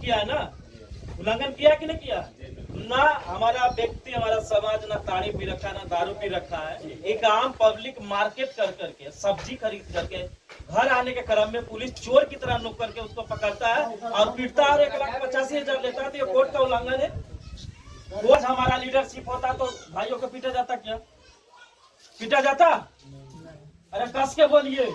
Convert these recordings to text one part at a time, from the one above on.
किया है ना, उल्लंघन किया कि नहीं किया ना। हमारा व्यक्ति, हमारा समाज ना ताड़ी पी रखा है, ना दारू पी रखा है। एक आम पब्लिक मार्केट कर करके, सब्जी खरीद करके घर आने के क्रम में पुलिस चोर की तरह नुक करके उसको पकड़ता है और पीटता है और 1,85,000 लेता है। तो ये कोर्ट का उल्लंघन है। रोज हमारा लीडरशिप होता तो भाइयों को पीटा जाता क्या? पीटा जाता? अरे कस के बोलिए।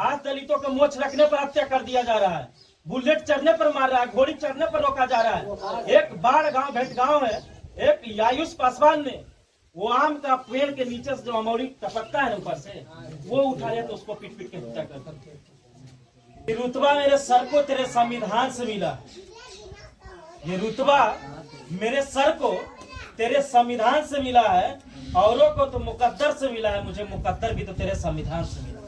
आज दलितों को मोछ रखने पर हत्या कर दिया जा रहा है, बुलेट चढ़ने पर मार रहा है, घोड़ी चढ़ने पर रोका जा रहा है। एक बाढ़ गांव भेंट गांव है, एक आयुष पासवान ने वो आम का पेड़ के नीचे से जो अमौरी टपकता है ऊपर से, वो उठा लिया तो उसको पीट पीट के हत्या कर। ये रुतबा मेरे सर को तेरे संविधान से मिला। ये रुतबा मेरे सर को तेरे संविधान से मिला है, औरों को तो मुकद्दर से मिला है, मुझे मुकद्दर भी तो तेरे संविधान से मिला।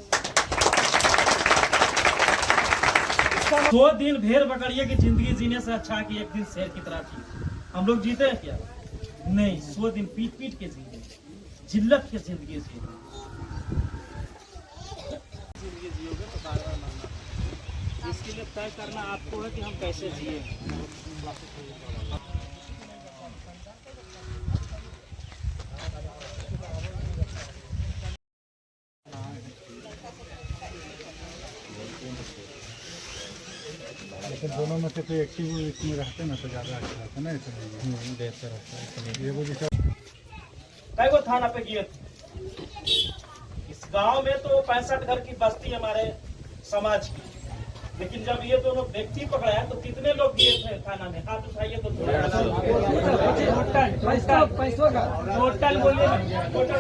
100 दिन भेड़ बकरिए की जिंदगी जीने से अच्छा कि एक दिन शेर की तरह जी। हम लोग जीते हैं क्या? नहीं, 100 दिन पीट पीट के जीते, जिल्लत की जिंदगी जीते। जिंदगी जियोगे तो बार बार मरना। इसके लिए तय करना आपको है कि हम कैसे जिए। लेकिन दोनों में से कोई एक्टिव इसमें रहते ना तो ज़्यादा अच्छा रहता ना, इसलिए बेहतर रहता है। ये वो जैसा कई वो थाना पे गए थे। इस गांव में तो 65 घर की बस्ती हमारे समाज की, लेकिन जब ये दोनों व्यक्ति पकड़ाया तो कितने लोग गए थे थाना में? हाथ उठाइए तो टोटल बोलिए, टोटल।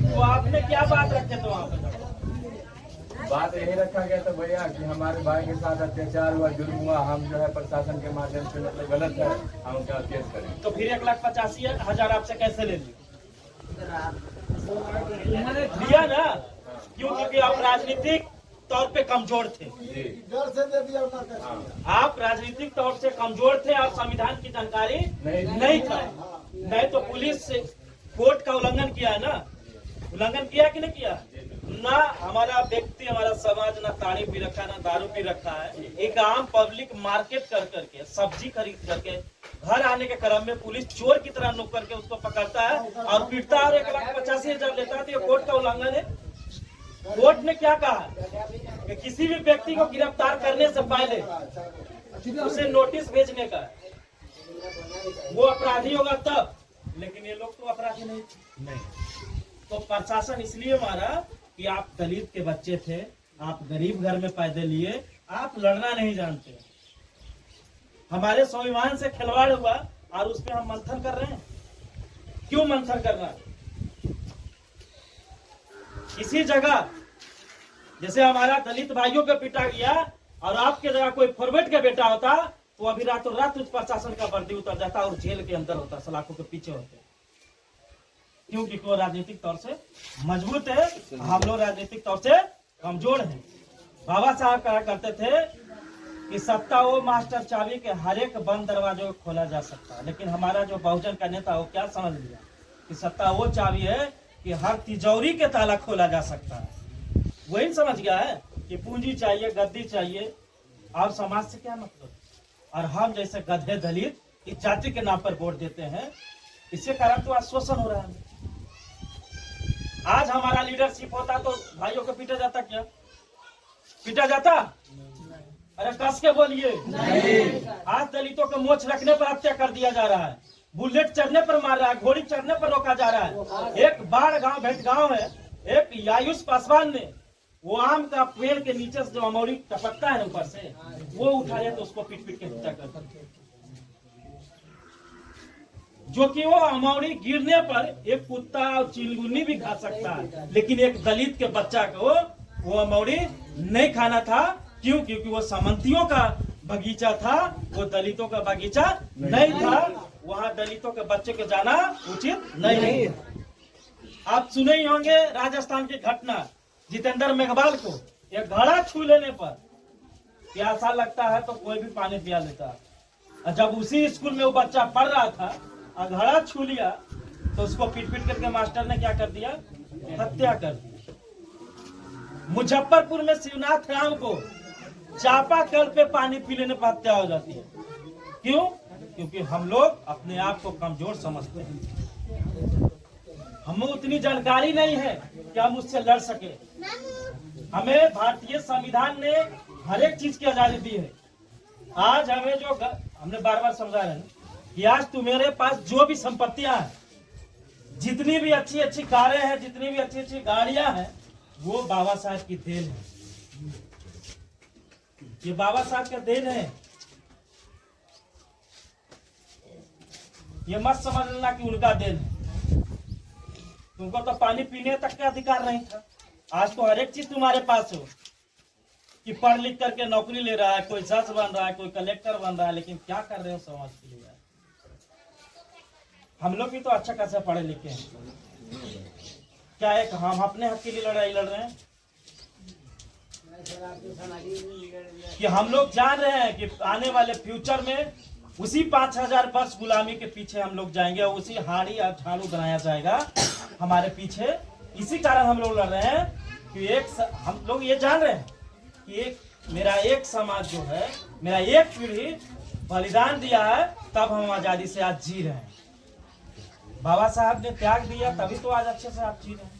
तो आपने क्या बात रखे थे वहाँ पे? बात यही रखा गया था भैया कि हमारे भाई के साथ अत्याचार हुआ, जुर्म हुआ, हम जो है प्रशासन के माध्यम से मतलब गलत है, हम उसका केस करें। तो फिर 1,85,000 आपसे कैसे ले लिया ना? क्यों? क्योंकि आप राजनीतिक तौर पे कमजोर थे। आप राजनीतिक तौर से कमजोर थे, आप संविधान की जानकारी नहीं था। नहीं तो पुलिस से कोर्ट का उल्लंघन किया है ना, उल्लंघन किया कि नहीं किया ना। हमारा व्यक्ति, हमारा समाज ना ताड़ी पी रखा है, ना दारू पी रखा है। एक आम पब्लिक मार्केट कर करके, सब्जी खरीद करके घर आने के क्रम में पुलिस चोर की तरह नुक करके उसको पकड़ता है और पीटता है और 1,85,000 लेता है। तो ये कोर्ट का उल्लंघन है। कोर्ट ने क्या कहा कि किसी भी व्यक्ति को गिरफ्तार करने से पहले उसे नोटिस भेजने का, वो अपराधी होगा तब। लेकिन ये लोग तो अपराधी नहीं। तो प्रशासन इसलिए मारा कि आप दलित के बच्चे थे, आप गरीब घर में पैदा लिए, आप लड़ना नहीं जानते। हमारे स्वाभिमान से खिलवाड़ हुआ और उस पर हम मंथन कर रहे हैं। क्यों मंथन करना? इसी जगह जैसे हमारा दलित भाइयों पे पिटा गया और आपके जगह कोई फॉरवर्ड का बेटा होता तो अभी रातों रात उस प्रशासन का वर्दी उतर जाता और जेल के अंदर होता, सलाखों के पीछे होते। क्योंकि वो राजनीतिक तौर से मजबूत है, हम लोग राजनीतिक तौर से कमजोर हैं। बाबा साहब कहा करते थे कि सत्ता वो मास्टर चाबी के हर एक बंद दरवाजों को खोला जा सकता है, लेकिन हमारा जो बहुजन का नेता वो क्या समझ लिया कि सत्ता वो चाबी है कि हर तिजोरी के ताला खोला जा सकता है। वही समझ गया है कि पूंजी चाहिए, गद्दी चाहिए, और समाज से क्या मतलब। और हम जैसे गधे दलित इस जाति के नाम पर वोट देते हैं, इसके कारण तो आज शोषण हो रहा है। आज हमारा लीडरशिप होता तो भाइयों को पीटा जाता क्या? पीटा जाता? अरे कस के बोलिए। आज दलितों को मोछ रखने पर हत्या कर दिया जा रहा है, बुलेट चढ़ने पर मार रहा है, घोड़ी चढ़ने पर रोका जा रहा है। एक बाढ़ गांव भेंट गांव है, एक आयुष पासवान ने वो आम का पेड़ के नीचे से जो अमौरी टपकता है ऊपर से, वो उठा लिया तो उसको पीट पीट के हत्या कर। जो कि वो अमौरी गिरने पर एक कुत्ता और चिलगुनी भी खा सकता है, लेकिन एक दलित के बच्चा को वो अमौरी नहीं खाना था। क्यों? क्योंकि वो सामंतियों का बगीचा था, वो दलितों का बगीचा नहीं था। वहाँ दलितों के बच्चे को जाना उचित नहीं। आप सुने ही होंगे राजस्थान की घटना, जितेंद्र मेघवाल को एक घड़ा छू लेने पर प्यासा लगता है तो कोई भी पानी पिया लेता है। और जब उसी स्कूल में वो बच्चा पढ़ रहा था और घड़ा छू लिया तो उसको पीट पीट करके मास्टर ने क्या कर दिया? हत्या कर दी। मुजफ्फरपुर में शिवनाथ राम को चापाकल पे पानी पी लेने पर हत्या हो जाती है। क्यों? क्योंकि हम लोग अपने आप को कमजोर समझते हैं। हमें उतनी जानकारी नहीं है कि हम उससे लड़ सके। हमें भारतीय संविधान ने हर एक चीज की आजादी दी है। आज हमें जो हमने बार बार समझाया है कि आज तुम्हारे पास जो भी संपत्तियां हैं, जितनी भी अच्छी अच्छी कारें हैं, जितनी भी अच्छी अच्छी गाड़ियां हैं, वो बाबा साहब की देन है। ये बाबा साहब का देन है। ये मत समझ लेना कि उनका देन है। तुमको तो पानी पीने तक का अधिकार नहीं था। आज तो हर एक चीज तुम्हारे पास हो कि पढ़ लिख करके नौकरी ले रहा है, कोई जज बन रहा है, कोई कलेक्टर बन रहा है, लेकिन क्या कर रहे हो समाज के लिए? हम लोग भी तो अच्छा खासा पढ़े लिखे हैं। क्या एक हम अपने हक के लिए लड़ाई लड़ रहे हैं कि हम लोग जान रहे हैं कि आने वाले फ्यूचर में उसी 5000 वर्ष गुलामी के पीछे हम लोग जाएंगे और उसी हाड़ी और झाड़ू बनाया जाएगा हमारे पीछे। इसी कारण हम लोग लड़ रहे हैं कि हम लोग ये जान रहे हैं कि मेरा एक समाज जो है, मेरा एक पीढ़ी बलिदान दिया है, तब हम आजादी से आज जी रहे हैं। बाबा साहब ने त्याग दिया तभी तो आज अच्छे से आप जी रहे हैं।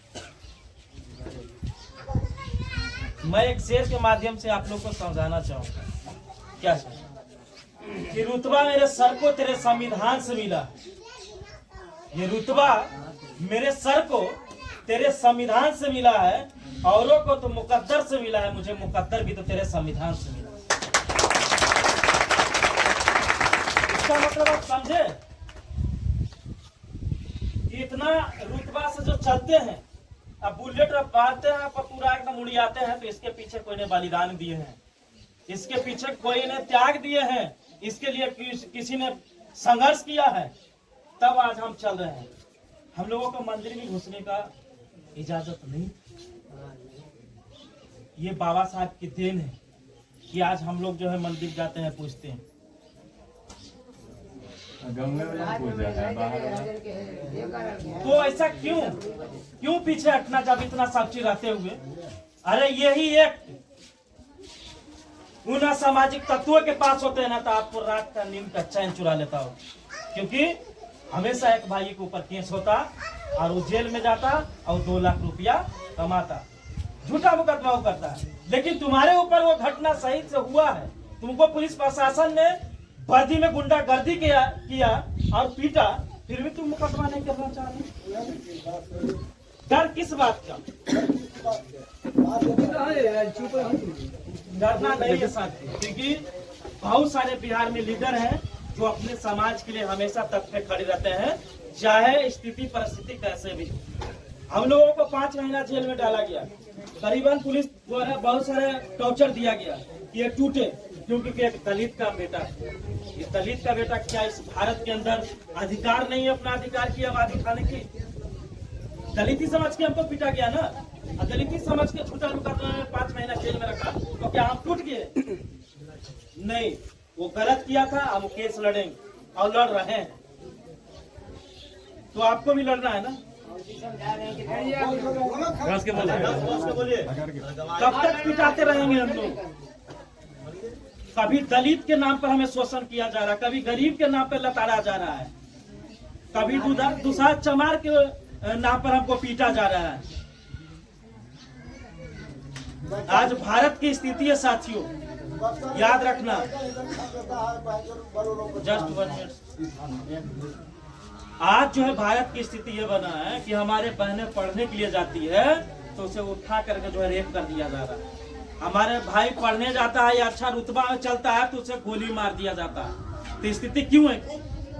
मैं एक शेर के माध्यम से आप लोग को समझाना चाहूंगा। क्या शेर? कि रुतबा मेरे सर को तेरे संविधान से मिला। ये रुतबा मेरे सर को तेरे संविधान से मिला है, औरों को तो मुकद्दर से मिला है, मुझे मुकद्दर भी तो तेरे संविधान से मिला। इसका मतलब आप समझे? इतना रुतबा से जो चलते हैं, अब बुलेट मारते हैं, पूरा एकदम उड़ियाते हैं, तो इसके पीछे कोई ने बलिदान दिए हैं, इसके पीछे कोई ने त्याग दिए हैं, इसके लिए किसी ने संघर्ष किया है, तब आज हम चल रहे हैं। हम लोगों को मंदिर में घुसने का इजाजत नहीं। ये बाबा साहब की देन है कि आज हम लोग जो है मंदिर जाते हैं, पूछते हैं। तो ऐसा क्यों पीछे हटना जब इतना साक्षी रहते हुए? अरे यही एक उन असामाजिक तत्वों के पास होते हैं ना, तो आपको रात का नींद का चैन चुरा लेता हो। क्योंकि हमेशा एक भाई के ऊपर केस होता और वो जेल में जाता और 2 लाख रुपया कमाता, झूठा मुकदमा वो करता है। लेकिन तुम्हारे ऊपर वो घटना सही से हुआ है, तुमको पुलिस प्रशासन ने वर्दी में गुंडागर्दी किया और पीटा, फिर भी तुम मुकदमा नहीं करना चाहते। डर किस बात का? डरना नहीं है साथी, क्योंकि बहुत सारे बिहार में लीडर हैं जो अपने समाज के लिए हमेशा तट पे खड़े रहते हैं, चाहे स्थिति परिस्थिति कैसे भी। हम लोगों को 5 महीना जेल में डाला गया, करीबन पुलिस द्वारा बहुत सारे टॉर्चर दिया गया कि ये टूटे, क्योंकि एक दलित का बेटा, ये दलित का बेटा क्या इस भारत के अंदर अधिकार नहीं है अपना अधिकार की आबादी खाने की? दलित समझ के हमको पीटा गया ना, दलित समझ के झूठा मुकदमा में 5 महीना जेल में रखा, तो क्या हम टूट गए? नहीं, वो गलत किया था, हम केस लड़ेंगे और लड़ रहे हैं। तो आपको भी लड़ना है ना। बोलिए, कब तक पिटाते रहेंगे हम लोग? कभी दलित के नाम पर हमें शोषण किया जा रहा है, कभी गरीब के नाम पर लताड़ा जा रहा है, कभी दूसरा चमार के नाम पर हमको पीटा जा रहा है। आज भारत की स्थिति है साथियों, याद रखना। Just 1 minute. आज जो है भारत की स्थिति ये बना है कि हमारे बहनें पढ़ने के लिए जाती है तो उसे उठा करके जो है रेप कर दिया जा रहा है। हमारे भाई पढ़ने जाता है या अच्छा रुतबा में चलता है तो उसे गोली मार दिया जाता है। तो स्थिति क्यों है?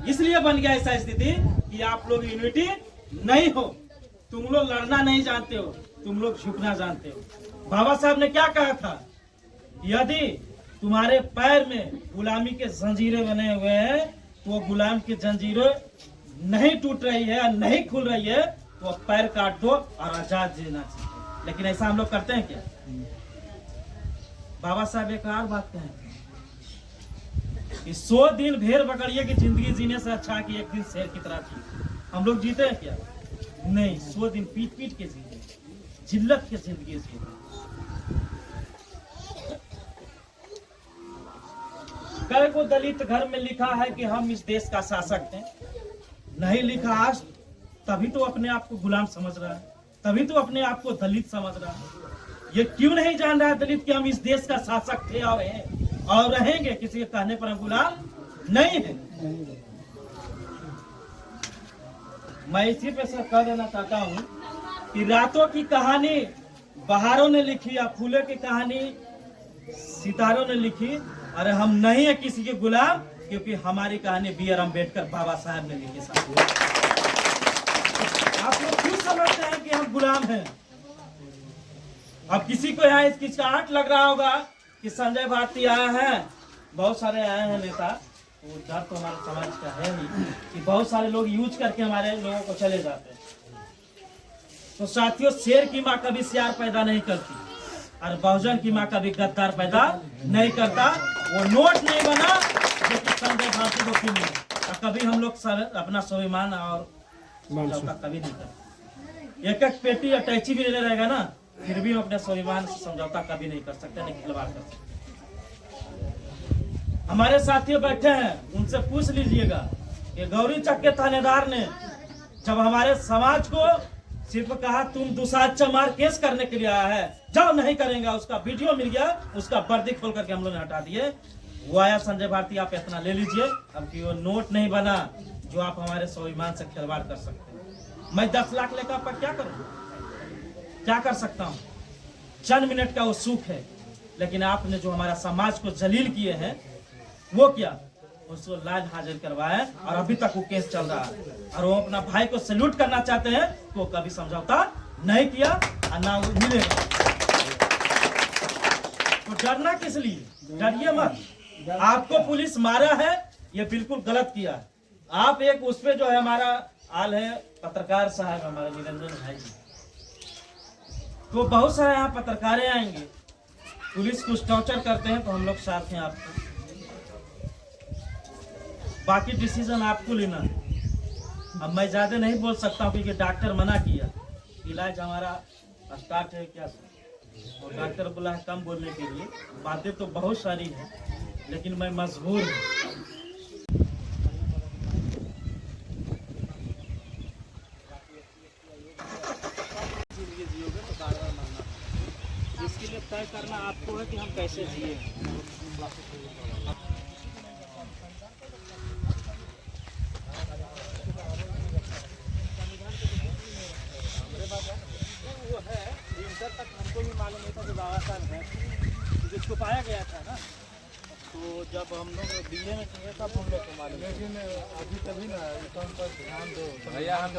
इसलिए बन गया ऐसा स्थिति कि आप लोग यूनिटी नहीं हो, तुम लोग लड़ना नहीं जानते हो, तुम लोग झुकना जानते हो। बाबा साहब ने क्या कहा था? यदि तुम्हारे पैर में गुलामी के जंजीरें बने हुए हैं तो वो गुलाम की जंजीरें नहीं टूट रही है, नहीं खुल रही है, तो पैर काट दो और आजाद जीना चाहिए। लेकिन ऐसा हम लोग करते हैं क्या? बाबा साहब एक और बात कहें कि 100 दिन भेड़ बकरिए की जिंदगी जीने से अच्छा कि एक दिन शेर की तरह जी। हम लोग जीते हैं क्या? नहीं, 100 दिन पीट पीट के जीते, जिल्लत की जिंदगी जीते। कई को दलित घर में लिखा है कि हम इस देश का शासक हैं? नहीं लिखा आज, तभी तो अपने आप को गुलाम समझ रहा है, तभी तो अपने आप को दलित समझ रहा है। ये क्यों नहीं जान रहा है दलित कि हम इस देश का शासक थे और हैं और रहेंगे? किसी के कहने पर हम गुलाम नहीं है। मैं इसी पे से कह देना चाहता हूँ कि रातों की कहानी बहारों ने लिखी या फूलों की कहानी सितारों ने लिखी। अरे हम नहीं है किसी के गुलाम, क्योंकि हमारी कहानी B.R. अम्बेडकर बाबा साहब ने लिखी। साहब आप लोग क्यों समझते हैं कि हम गुलाम हैं? अब किसी को यहाँ इसकी चाट लग रहा होगा कि संजय भारती आया है, बहुत सारे आए हैं नेता, वो डर तो हमारे समाज का है ही कि बहुत सारे लोग यूज करके हमारे लोगों को चले जाते हैं। तो साथियों, शेर की माँ कभी सियार पैदा नहीं करती और बहुजन की माँ कभी गद्दार पैदा नहीं करता। वो नोट नहीं बना जो कि संजय भारती को क्यों मिला, और कभी हम लोग अपना स्वाभिमान और कभी नहीं करते। एक एक पेटी अटैची भी लेने रहेगा ना, फिर भी हम अपने स्वाभिमान से समझौता कभी नहीं कर सकते, नहीं खिलवाड़ कर सकते। हमारे साथियों बैठे हैं, उनसे पूछ लीजिएगा कि गौरी चक के थानेदार ने जब हमारे समाज को सिर्फ कहा तुम दुसाध चमार केस करने के लिए आया है, जाओ, नहीं करेंगे, उसका वीडियो मिल गया, उसका वर्दी खोल करके हम लोग ने हटा दिए। वो आया, संजय भारती आप इतना ले लीजिए, अब कि वो नोट नहीं बना जो आप हमारे स्वाभिमान से खिलवाड़ कर सकते हैं। मैं 10 लाख लेकर आपका क्या करूँ, क्या कर सकता हूँ? चंद मिनट का वो सुख है, लेकिन आपने जो हमारा समाज को जलील किए हैं वो क्या, उसको लाज हाजिर करवाया और अभी तक वो केस चल रहा है। और वो अपना भाई को सैल्यूट करना चाहते हैं तो कभी समझौता नहीं किया और ना वो मिलेगा। तो डरना किस लिए? डरिए मत। आपको पुलिस मारा है, ये बिल्कुल गलत किया है। आप एक उस पे जो है हमारा आल है पत्रकार साहब हमारे निरंजन भाई जी, तो बहुत सारे यहाँ पत्रकारें आएंगे, पुलिस कुछ टॉर्चर करते हैं तो हम लोग साथ हैं आपको। बाकी डिसीजन आपको लेना है। अब मैं ज्यादा नहीं बोल सकता हूँ क्योंकि डॉक्टर मना किया, इलाज हमारा स्टार्ट है क्या सर, और डॉक्टर बोला है कम बोलने के लिए। बातें तो बहुत सारी हैं, लेकिन मैं मजबूर हूँ। जियोगे तो बार बार मांगना, इसके लिए तय करना आपको है कि हम कैसे जिए। वो है इंटर तक हमको भी मालूम नहीं था कि बाबा साहब है, जिसको पाया गया था ना, तो जब हम लोग BA में किए तब हम लोग को मालूम। लेकिन अभी तभी ना ध्यान दो भैया, हम